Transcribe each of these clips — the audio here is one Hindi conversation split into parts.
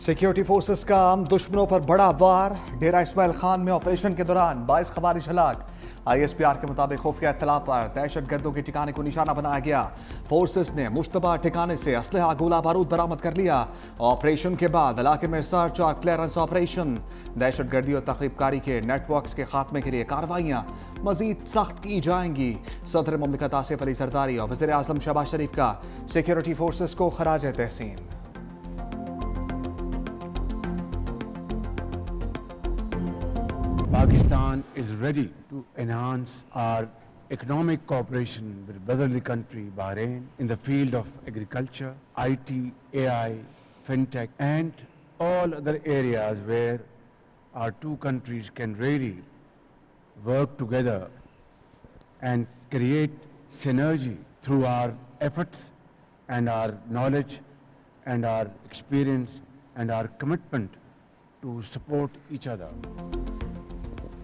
सिक्योरिटी फोर्सेस का आम दुश्मनों पर बड़ा वार। डेरा इस्माइल खान में ऑपरेशन के दौरान 22 खवारिज हलाक। ISPR के मुताबिक खुफिया इत्तला पर दहशतगर्दों के ठिकाने को निशाना बनाया गया। फोर्सेस ने मुश्तबा ठिकाने से असलहा गोला बारूद बरामद कर लिया। ऑपरेशन के बाद इलाके में सर्च और क्लियरेंस ऑपरेशन। दहशतगर्दी और तखरीबकारी के नेटवर्क्स के खात्मे के लिए कार्रवाइयाँ मजीद सख्त की जाएंगी। सदर मुमलिकत आसिफ अली जरदारी और वज़ीर आज़म शहबाज शरीफ का सिक्योरिटी फोर्सेस को खराज तहसीन। Pakistan is ready to enhance our economic cooperation with brotherly country Bahrain in the field of agriculture, IT, AI, fintech and all other areas where our two countries can really work together and create synergy through our efforts and our knowledge and our experience and our commitment to support each other.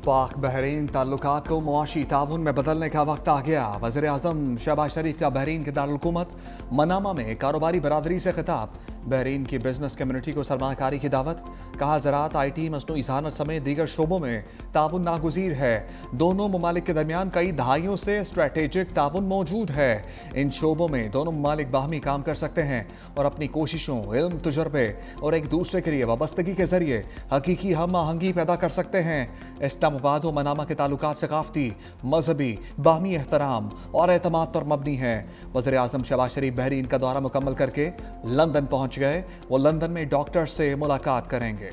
पाक बहरीन ताल्लुकात को मुआशी ताउन में बदलने का वक्त आ गया। वज़ीर आज़म शहबाज शरीफ का बहरीन के दारुल हुकूमत मनामा में कारोबारी बरादरी से खिताब। बहरीन की बिजनेस कम्युनिटी को सरमाकारी की दावत। कहा ज़राअत, IT, मसनूई ज़हानत समेत दीगर शोबों में ताउन नागुज़ीर है। दोनों ममालिक के दरमियान कई दहाइयों से स्ट्रेटेजिक ताउन मौजूद है। इन शोबों में दोनों ममालिक बाहमी काम कर सकते हैं और अपनी कोशिशों, इल्म, तजुर्बे और एक दूसरे के लिए वाबस्तगी के जरिए हकीकी हम आहंगी पैदा कर सकते हैं। इस्लामाबाद और मनामा के ताल्लुकात सकाफती, मजहबी, बाहमी एहतराम और एतमाद पर मबनी है। वज़ीर आज़म शहबाज शरीफ बहरीन का दौरा मुकम्मल करके लंदन पहुंच गए। वो लंदन में डॉक्टर से मुलाकात करेंगे।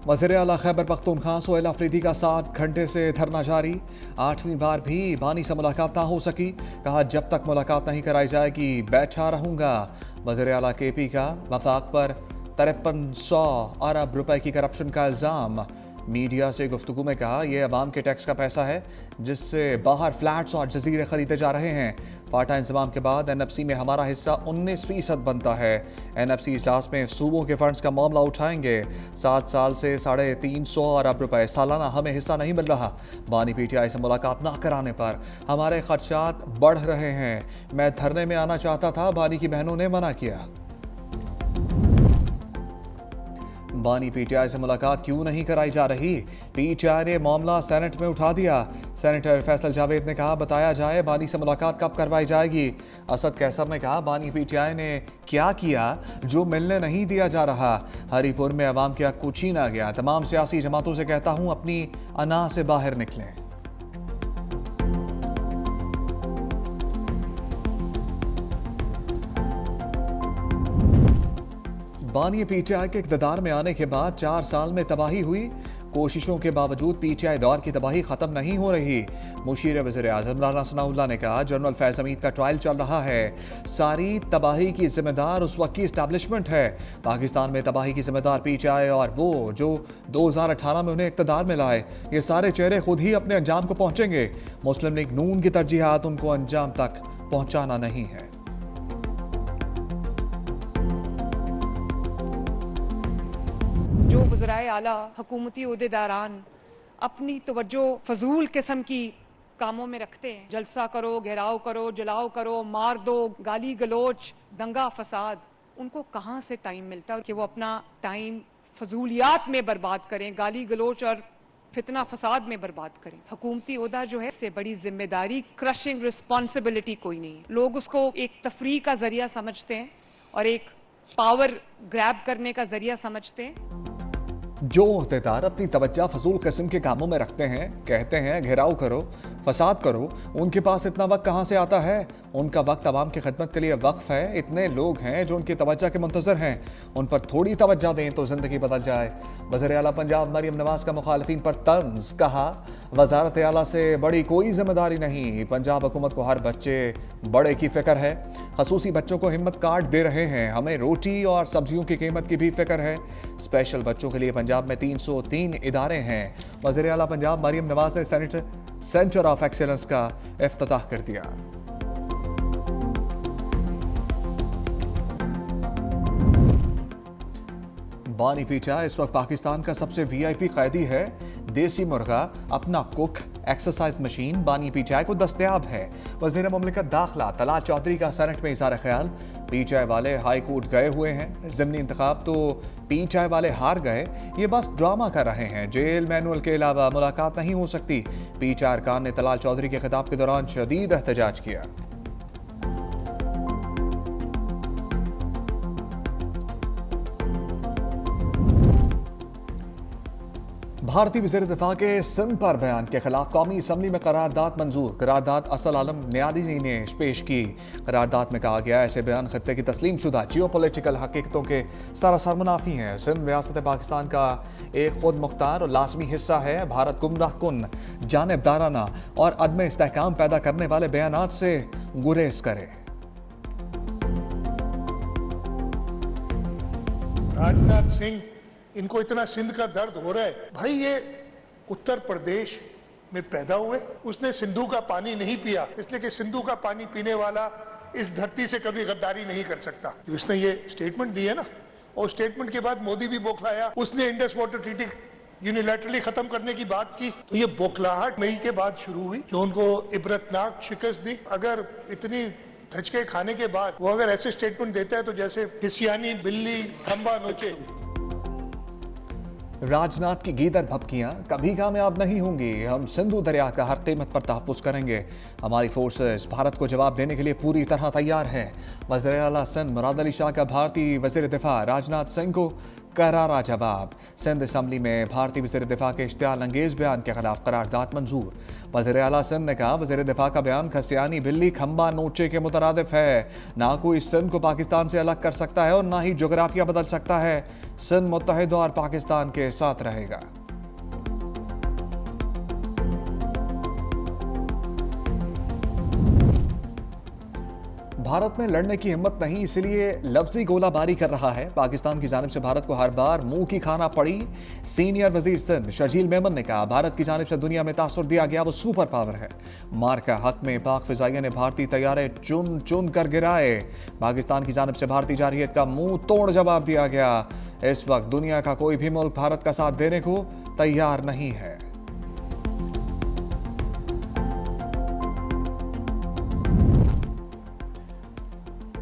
वज़ीर आला खैबर पख्तूनख्वा सोहेल अफरीदी का 7 घंटे से धरना जारी। 8वीं बार भी बानी से मुलाकात ना हो सकी। कहा, जब तक मुलाकात नहीं कराई जाएगी बैठा रहूंगा। वज़ीर आला KP का वफाक पर 5300 अरब रुपए की करप्शन का इल्ज़ाम। मीडिया से गुफ्तगू में कहा, यह अवाम के टैक्स का पैसा है जिससे बाहर फ्लैट्स और जजीरे खरीदे जा रहे हैं। फाटा इंतजाम के बाद NFC में हमारा हिस्सा 19% बनता है। NFC इजलास में सूबों के फंड्स का मामला उठाएंगे। 7 साल से 350 अरब रुपए सालाना हमें हिस्सा नहीं मिल रहा। बानी PTI से मुलाकात ना कराने पर हमारे खर्चात बढ़ रहे हैं। मैं धरने में आना चाहता था, बानी की बहनों ने मना किया। बानी PTI से मुलाकात क्यों नहीं कराई जा रही? PTI ने मामला सेनेट में उठा दिया। सेनेटर फैसल जावेद ने कहा, बताया जाए बानी से मुलाकात कब करवाई जाएगी। असद कैसर ने कहा, बानी PTI ने क्या किया जो मिलने नहीं दिया जा रहा। हरीपुर में अवाम के हक को छीना गया। तमाम सियासी जमातों से कहता हूं, अपनी अना से बाहर निकलें। बानी PTI के इक़्तिदार में आने के बाद 4 साल में तबाही हुई। कोशिशों के बावजूद PTI दौर की तबाही ख़त्म नहीं हो रही। मुशीर वज़ीर आज़म राना सनाउल्लाह ने कहा, जनरल फैज़ हमीद का ट्रायल चल रहा है। सारी तबाही की जिम्मेदार उस वक्त की इस्टेब्लिशमेंट है। पाकिस्तान में तबाही की जिम्मेदार PTI और वो जो 2018 में उन्हें इक़्तिदार में लाए। ये सारे चेहरे खुद ही अपने अंजाम को पहुँचेंगे। मुस्लिम लीग नून की तरजीहात उनको अंजाम तक पहुँचाना नहीं है। जो वज़राए आला हुकूमती ओहदेदारान अपनी तवज्जो फजूल किस्म की कामों में रखते हैं, जलसा करो, घेराव करो, जलाओ करो, मार दो, गाली गलोच, दंगा फसाद, उनको कहाँ से टाइम मिलता है कि वो अपना टाइम फजूलियात में बर्बाद करें, गाली गलोच और फितना फसाद में बर्बाद करें। हुकूमती ओहदा जो है, इससे बड़ी जिम्मेदारी, क्रशिंग रिस्पॉन्सिबिलिटी कोई नहीं। लोग उसको एक तफरीह का जरिया समझते हैं और एक पावर ग्रैब करने का जरिया समझते हैं। जो ओहदेदार अपनी तवज्जो फजूल किस्म के कामों में रखते हैं, कहते हैं घेराव करो, फसाद करो, उनके पास इतना वक्त कहाँ से आता है? उनका वक्त आवाम की खिदमत के लिए वक्फ है। इतने लोग हैं जो उनकी तवज्जो के मुंतज़र हैं। उन पर थोड़ी तवज्जो दें तो ज़िंदगी बदल जाए। वज़ीर आला पंजाब मरियम नवाज का मुखालिफिन पर तंज। कहा, वज़ारत आला से बड़ी कोई जिम्मेदारी नहीं। पंजाब हुकूमत को हर बच्चे बड़े की फ़िक्र है। खसूसी बच्चों को हिम्मत कार्ड दे रहे हैं। हमें रोटी और सब्जियों की कीमत की भी फ़िक्र है। स्पेशल बच्चों के लिए पंजाब में 303 इदारे हैं। वज़ीर आला पंजाब मरियम नवाज ने सेंटर ऑफ एक्सीलेंस का इफ्तिताह कर दिया। बानी PTI इस वक्त पाकिस्तान का सबसे VIP कैदी है। देसी मुर्गा, अपना कुक, एक्सरसाइज मशीन बानी पीटीआई को दस्तयाब है। वज़ीर मुमलिकत दाखिला तलाल चौधरी का सेनेट में इज़हार ख्याल, पीटीआई वाले हाई कोर्ट गए हुए हैं, ज़िमनी इंतखाब तो पीटीआई वाले हार गए, ये बस ड्रामा कर रहे हैं, जेल मैनुअल के अलावा मुलाकात नहीं हो सकती। पीटीआई अरकान ने तलाल चौधरी के खिताब के दौरान शदीद एहतजाज किया। भारतीय वज़ीर दिफा के सिंध पर बयान के खिलाफ कौमी असम्बली में करारदाद मंजूर। करारदाद असद आलम न्यादी ने पेश की। करारदाद में कहा गया ऐसे बयान खत्ते की तस्लीम शुदा जियो पोलिटिकल हकीकतों के सरासर मुनाफी हैं। सिंध रियासत पाकिस्तान का एक खुद मुख्तार और लाजमी हिस्सा है। भारत गुमराह कुन, जानिबदाराना और अदम इस्तेहकाम पैदा करने वाले बयानात से गुरेज करे। राजनाथ सिंह, इनको इतना सिंध का दर्द हो रहा है, भाई ये उत्तर प्रदेश में पैदा हुए, उसने सिंधु का पानी नहीं पिया, इसलिए कि सिंधु का पानी पीने वाला इस धरती से कभी गद्दारी नहीं कर सकता। जो इसने ये स्टेटमेंट दी है ना, और स्टेटमेंट के बाद मोदी भी बौखलाया, उसने इंडस वाटर ट्रीटी यूनिलैटरली खत्म करने की बात की, तो ये बौखलाहट मई के बाद शुरू हुई जो उनको इबरतनाक शिकस्त दी। अगर इतनी धचके खाने के बाद वो अगर ऐसे स्टेटमेंट देता है तो जैसे हिसियानी बिल्ली खंबा नोचे। राजनाथ की गीदड़ भपकियां कभी कामयाब नहीं होंगी। हम सिंधु दरिया का हर कीमत पर तहफ़्फ़ुज़ करेंगे। हमारी फोर्सेस भारत को जवाब देने के लिए पूरी तरह तैयार हैं। वज़ीर आला सिंध मुराद अली शाह का भारतीय वज़ीर दिफा राजनाथ सिंह को करारा जवाब। सिंध असम्बली में भारतीय वज़ीर दिफा के इश्तियाल अंगेज बयान के खिलाफ करारदाद मंजूर। वज़ीर आला सिंध ने कहा वज़ीर दिफा का बयान खसियानी बिल्ली खंबा नोचे के मुतरादिफ है। ना कोई सिंध को पाकिस्तान से अलग कर सकता है और ना ही जोग्राफिया बदल सकता है। सिंध मुत्तहिद और पाकिस्तान के साथ रहेगा। भारत में लड़ने की हिम्मत नहीं, इसलिए लफ्जी गोलाबारी कर रहा है। पाकिस्तान की जानिब से भारत को हर बार मुंह की खाना पड़ी। सीनियर वजीर सिंध शर्जील मेमन ने कहा भारत की जानिब से दुनिया में तासुर दिया गया वो सुपर पावर है। मार का हक में पाक फिजाइया ने भारतीय तैयारे चुन चुन कर गिराए। पाकिस्तान की जानिब से भारतीय जारहियत का मुंह तोड़ जवाब दिया गया। इस वक्त दुनिया का कोई भी मुल्क भारत का साथ देने को तैयार नहीं है।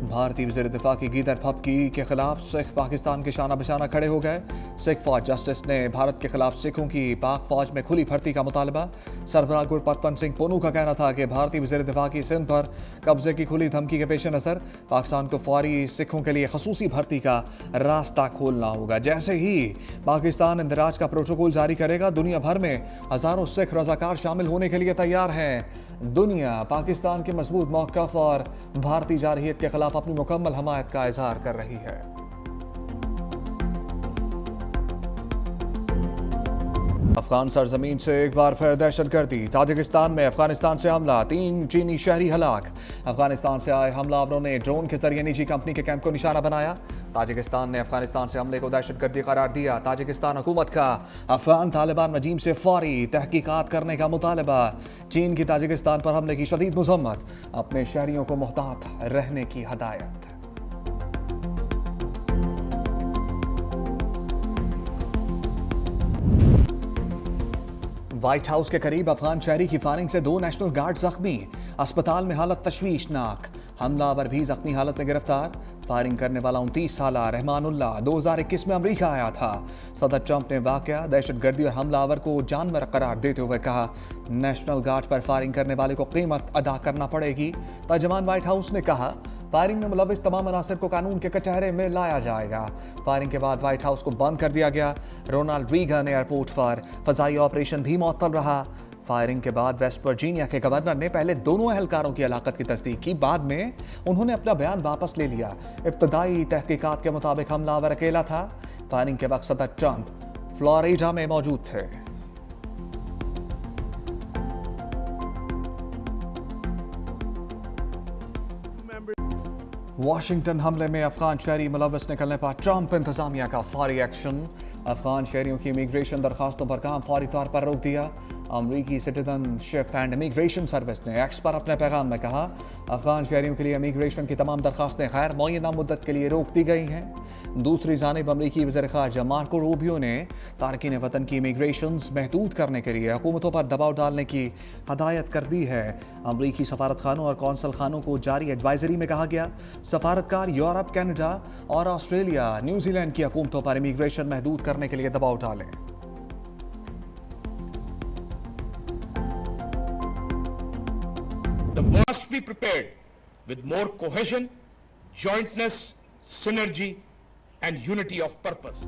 भारतीय वज़ीर दिफा की गीदड़ भपकी के खिलाफ सिख पाकिस्तान के शाना बशाना खड़े हो गए। सिख फौज जस्टिस ने भारत के खिलाफ सिखों की पाक फौज में खुली भर्ती का मुतालबा। सरबराह गुरपतवंत सिंह पोनू का कहना था कि भारतीय वज़ीर दिफा की सिंध पर कब्जे की खुली धमकी के पेश नज़र पाकिस्तान को फौरी सिखों के लिए खसूसी भर्ती का रास्ता खोलना होगा। जैसे ही पाकिस्तान इंदराज का प्रोटोकॉल जारी करेगा, दुनिया भर में हज़ारों सिख रजाकार शामिल होने के लिए तैयार हैं। दुनिया पाकिस्तान के मजबूत मौक़िफ़ और भारतीय जारहियत के खिलाफ अपनी मुकम्मल हमायत का इजहार कर रही है। अफगान सरजमीन से एक बार फिर दहशतगर्दी। ताजिकिस्तान में अफगानिस्तान से हमला, 3 चीनी शहरी हलाक। अफगानिस्तान से आए हमलावरों ने ड्रोन के जरिए निजी कंपनी के कैंप को निशाना बनाया। ताजिकिस्तान ने अफगानिस्तान से हमले को दहशतगर्दी करार दिया। ताजिकिस्तान हुकूमत का अफगान तालिबान रजीम से फौरी तहकीकात करने का मुतालबा। चीन की ताजिकिस्तान पर हमले की शदीद मजम्मत, अपने शहरियों को मोहतात रहने की हदायत। व्हाइट हाउस के करीब अफगान शहरी की फायरिंग से 2 नेशनल गार्ड जख्मी। अस्पताल में हालत तशवीशनाक। हमलावर भी जख्मी हालत में गिरफ्तार। फायरिंग करने वाला 29 साला रहमानुल्लाह 2021 में अमेरिका आया था। सदर ट्रंप ने वाकया दहशतगर्दी और हमलावर को जानवर करार देते हुए कहा नेशनल गार्ड पर फायरिंग करने वाले को कीमत अदा करना पड़ेगी। तर्जुमान व्हाइट हाउस ने कहा फायरिंग में मुलविस तमाम अनासर को कानून के कचहरे में लाया जाएगा। फायरिंग के बाद व्हाइट हाउस को बंद कर दिया गया। रोनाल्ड रीगन एयरपोर्ट पर फजाई ऑपरेशन भी मुअत्तल रहा। फायरिंग के बाद वेस्ट वर्जीनिया के गवर्नर ने पहले दोनों एहलकारों की हलाकत की तस्दीक की, बाद में उन्होंने अपना बयान वापस ले लिया। इब्तदाई तहकीकात के मुताबिक हमलावर अकेला था। फायरिंग के वक्त सदर ट्रंप फ्लोरिडा में मौजूद थे। वाशिंगटन हमले में अफगान शहरी मुलविस निकलने पर ट्रंप इंतजामिया का फौरी एक्शन। अफगान शहरियों की इमिग्रेशन दरखास्तों पर काम फौरी तौर पर रोक दिया। अमरीकी सिटीजनशिप एंड इमिग्रेशन सर्विस ने एक्स पर अपने पैगाम में कहा, अफगान शहरियों के लिए इमिग्रेशन की तमाम दरखास्तें गैर मुअय्यना मुद्दत के लिए रोक दी गई हैं। दूसरी जानिब अमरीकी वज़ीर ख़ारजा मार्को रूबियो ने तारकीन वतन की इमिग्रेशन महदूद करने के लिए हुकूमतों पर दबाव डालने की हदायत कर दी है। अमरीकी सफारत खानों और कौंसल खानों को जारी एडवाइजरी में कहा गया, सफारतकार यूरोप, कनाडा और ऑस्ट्रेलिया, न्यूजीलैंड की हुकूमतों पर इमिग्रेशन महदूद करने के लिए दबाव डालें। The must be prepared with more cohesion, jointness, synergy, and unity of purpose.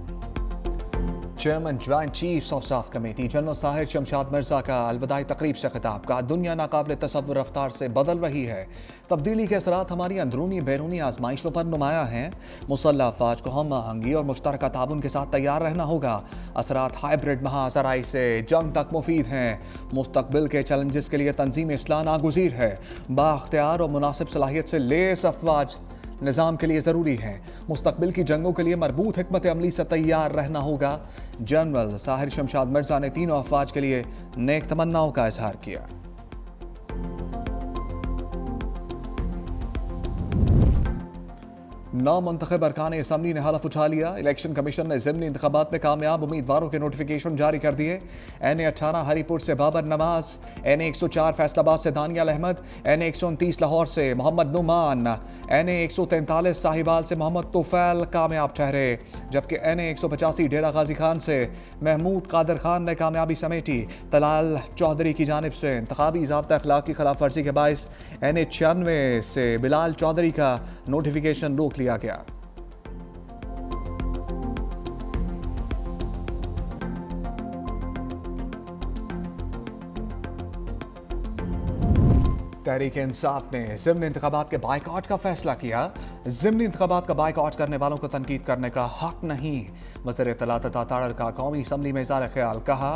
Chairman joint chiefs of staff committee general Sahir Shamshad Mirza का अलविदाई तकरीब से खिताब का, दुनिया नाकाबिल तसव्वुर रफ्तार से बदल रही है। तब्दीली के असरात हमारी अंदरूनी बैरूनी आजमाइशों पर नुमाया हैं। मुसल्लह अफवाज को हम आहंगी और मुश्तरका ताउन के साथ तैयार रहना होगा। असरात हाइब्रिड महाजराई से जंग तक मुफीद हैं। मुस्तकबिल के चैलेंजेस के लिए तंजीम इस्लाह नागुज़ीर है। बाख्तियार और मुनासिब सलाहियत से लेस अफवाज निज़ाम के लिए ज़रूरी है। मुस्तकबिल की जंगों के लिए मरबूत हिकमत अमली से तैयार रहना होगा। जनरल साहिर शमशाद मिर्जा ने तीनों अफवाज के लिए नेक तमन्नाओं का इजहार किया। नामुंतखब अरकान असम्बली ने हलफ उठा लिया। इलेक्शन कमीशन ने ज़िमनी इंतखाबात में कामयाब उम्मीदवारों के नोटिफिकेशन जारी कर दिए। NA-18 हरीपुर से बाबर नवाज, NA-104 फैसलाबाद से दानियाल अहमद, NA-129 लाहौर से मोहम्मद नुमान, NA-143 साहिवाल से मोहम्मद तोफैल कामयाब ठहरे, जबकि NA-185 डेरा गाजी खान से महमूद कादर खान ने कामयाबी समेटी। तलाल चौधरी की जानिब से इंतखाबी ज़ाब्ता अखलाक की खिलाफ वर्जी के बायस NA-96 से बिलाल चौधरी का नोटिफिकेशन रोक लिया गया। तहरीक इंसाफ ने ज़िमनी इंतखाबात के बाइकआउट का फैसला किया। ज़िमनी इंतखाबात का बाइकआउट करने वालों को तनकीद करने का हक नहीं। वज़ीर इत्तलात अता तारड़ का कौमी असम्बली में इज़हार ख्याल, कहा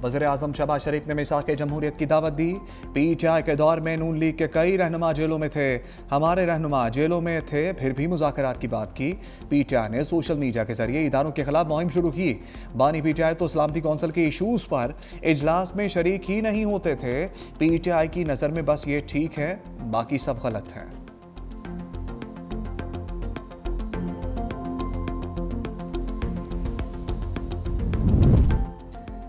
वज़ीर आज़म शहबाज शरीफ ने मिसाक जमहूरियत की दावत दी। PTI के दौर में नून लीग के कई रहनुमा जेलों में थे, हमारे रहनुमा जेलों में थे, फिर भी मुज़ाकरात की बात की। PTI ने सोशल मीडिया के जरिए इदारों के खिलाफ मुहिम शुरू की। बानी PTI तो सलामती कौंसिल के इशूज़ पर इजलास में शरीक ही नहीं होते थे। PTI की नज़र में बस ये ठीक है, बाकी सब गलत है।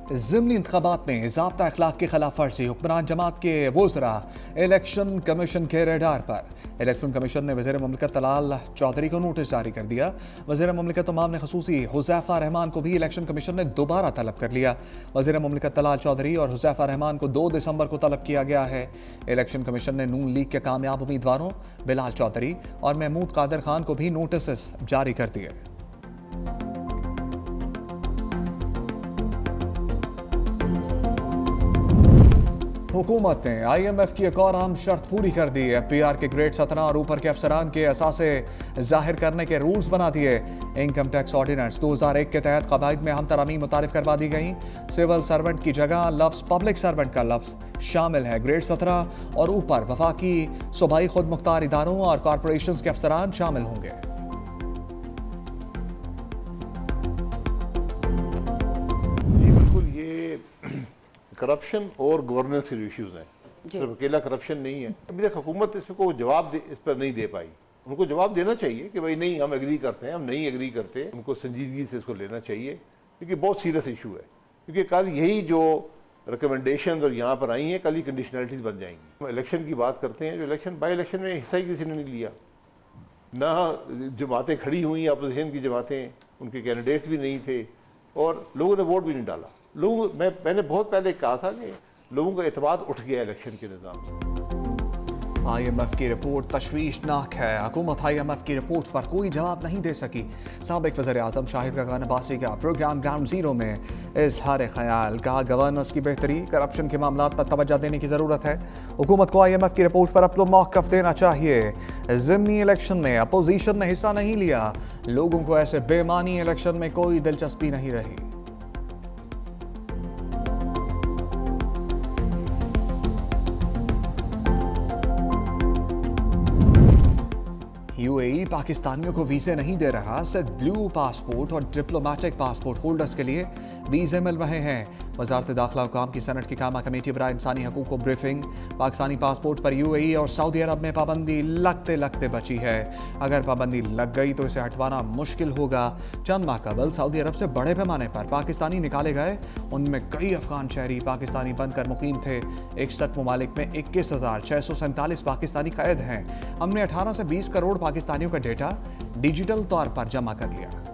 ज़िमनी इंतखाबात में ज़ाब्ता अखलाक की खिलाफ वर्जी, हुक्मरान जमात के वज़रा इलेक्शन कमीशन के रेडार पर। इलेक्शन कमीशन ने वज़ीर मुमलिकत तलाल चौधरी को नोटिस जारी कर दिया। वज़ीर मुमलिकत तमाम ने खसूसी हुज़ैफ़ा रहमान को भी इलेक्शन कमीशन ने दोबारा तलब कर लिया। वज़ीर मुमलिकत तलाल चौधरी और हुज़ैफ़ा रहमान को 2 दिसंबर को तलब किया गया है। इलेक्शन कमीशन ने नून लीग के कामयाब उम्मीदवारों बिलाल चौधरी और महमूद कादर खान को भी नोटिस जारी कर दिए। हुकूमत ने IMF की एक और अहम शर्त पूरी कर दी। FPR के ग्रेड 17 और ऊपर के अफसरान के असासे जाहिर करने के रूल्स बना दिए। इनकम टैक्स ऑर्डिनेंस 2001 के तहत कवायद में अहम तरमीम मुतारिफ करवा दी गई। सिविल सर्वेंट की जगह लफ्ज़ पब्लिक सर्वेंट का लफ्ज़ शामिल है। ग्रेड 17 और ऊपर वफाकी सूबाई खुद मुख्तार इदारों और कॉरपोरेशन के अफसरान शामिल होंगे। करप्शन और गवर्नेंस के इश्यूज हैं, सिर्फ अकेला करप्शन नहीं है। अभी तक हुकूमत इसको जवाब इस पर नहीं दे पाई। उनको जवाब देना चाहिए कि भाई नहीं, हम एग्री करते हैं, हम नहीं एग्री करते। उनको संजीदगी से इसको लेना चाहिए, क्योंकि बहुत सीरियस इशू है। क्योंकि कल यही जो रिकमेंडेशन और यहाँ पर आई हैं, कल ही कंडीशनलिटीज बन जाएंगी। हम इलेक्शन की बात करते हैं, जो इलेक्शन बाई इलेक्शन में हिस्सा ही किसी ने नहीं लिया। ना जमातें खड़ी हुई, अपोजिशन की जमातें, उनके कैंडिडेट्स भी नहीं थे और लोगों ने वोट भी नहीं डाला। मैंने बहुत पहले कहा था कि लोगों का एतमाद उठ गया इलेक्शन के निज़ाम से। IMF की रिपोर्ट तशवीशनाक है। हुकूमत IMF की रिपोर्ट पर कोई जवाब नहीं दे सकी। साबिक वज़ीर आज़म शाहिद खान अब्बासी का प्रोग्राम ग्राउंड ज़ीरो में इज़हार ख्याल, कहा गवर्नेंस की बेहतरी, करप्शन के मामलात पर तवज्जो देने की ज़रूरत है। हुकूमत को IMF की रिपोर्ट पर अपना मौक़िफ़ देना चाहिए। ज़िमनी इलेक्शन में अपोजिशन ने हिस्सा नहीं लिया। लोगों को ऐसे बेमानी इलेक्शन में कोई दिलचस्पी नहीं रही। यूएई पाकिस्तानियों को वीजे नहीं दे रहा, सिर्फ ब्लू पासपोर्ट और डिप्लोमेटिक पासपोर्ट होल्डर्स के लिए वीजे मिल रहे हैं। वजारत दाखिला हुकाम की सेनेट की कामा कमेटी बराए इंसानी हकूक को ब्रीफिंग। पाकिस्तानी पासपोर्ट पर यूएई और सऊदी अरब में पाबंदी लगते लगते बची है। अगर पाबंदी लग गई तो इसे हटवाना मुश्किल होगा। चंद माह कबल सऊदी अरब से बड़े पैमाने पर पाकिस्तानी निकाले गए, उनमें कई अफगान शहरी पाकिस्तानी बनकर मुकीम थे। 61 ममालिक में 21,647 पाकिस्तानी कैद हैं। हमने 18 से 20 करोड़ पाकिस्तानियों का डेटा डिजिटल तौर पर जमा कर लिया।